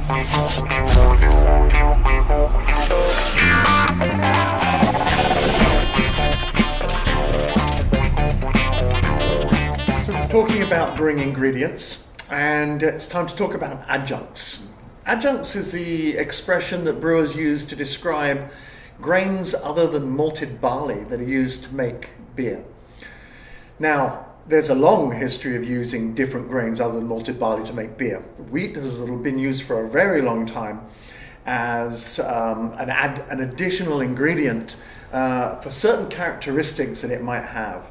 Talking about brewing ingredients, and it's time to talk about adjuncts. Adjuncts is the expression that brewers use to describe grains other than malted barley that are used to make beer. Now, there's a long history of using different grains other than malted barley to make beer. Wheat has been used for a very long time as an additional ingredient for certain characteristics that it might have.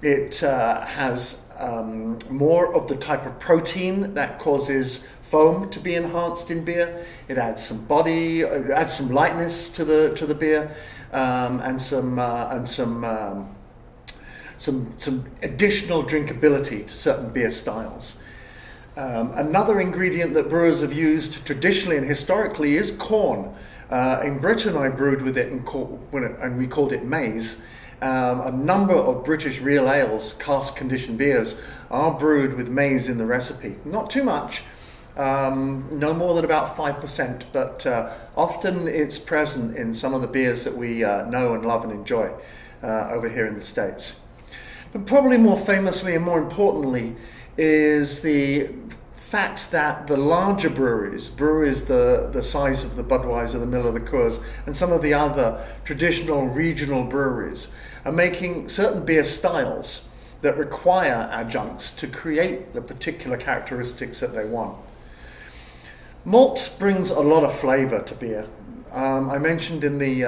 It has more of the type of protein that causes foam to be enhanced in beer. It adds some body, it adds some lightness to the beer, and some additional drinkability to certain beer styles. Another ingredient that brewers have used traditionally and historically is corn. In Britain, I brewed with it and we called it maize. A number of British real ales, cask conditioned beers, are brewed with maize in the recipe. Not too much, no more than about 5%, but often it's present in some of the beers that we know and love and enjoy over here in the States. But probably more famously and more importantly is the fact that the larger breweries the size of the Budweiser, the Miller, the Coors, and some of the other traditional regional breweries are making certain beer styles that require adjuncts to create the particular characteristics that they want. Malt brings a lot of flavor to beer. I mentioned in the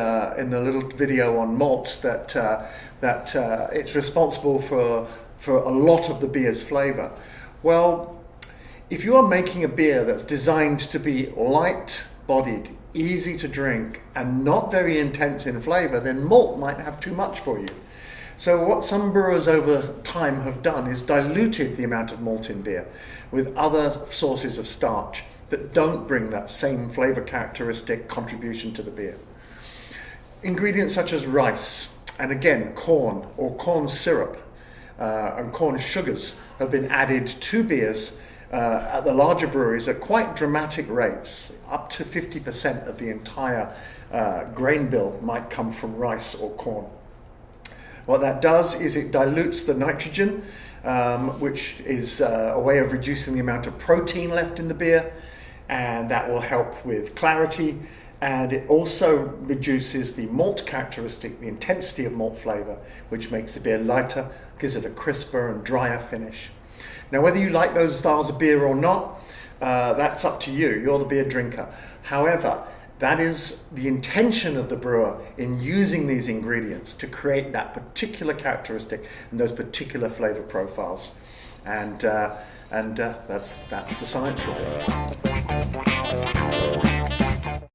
little video on malt that it's responsible for a lot of the beer's flavor. Well, if you are making a beer that's designed to be light-bodied, easy to drink, and not very intense in flavor, then malt might have too much for you. So what some brewers over time have done is diluted the amount of malt in beer with other sources of starch that don't bring that same flavor characteristic contribution to the beer. Ingredients such as rice, and again corn or corn syrup, and corn sugars have been added to beers at the larger breweries at quite dramatic rates. Up to 50% of the entire grain bill might come from rice or corn. What that does is it dilutes the nitrogen, which is a way of reducing the amount of protein left in the beer, and that will help with clarity. And it also reduces the malt characteristic, the intensity of malt flavor, which makes the beer lighter, gives it a crisper and drier finish. Now, whether you like those styles of beer or not, that's up to you. You're the beer drinker. However, that is the intention of the brewer in using these ingredients to create that particular characteristic and those particular flavor profiles. And that's the science of it.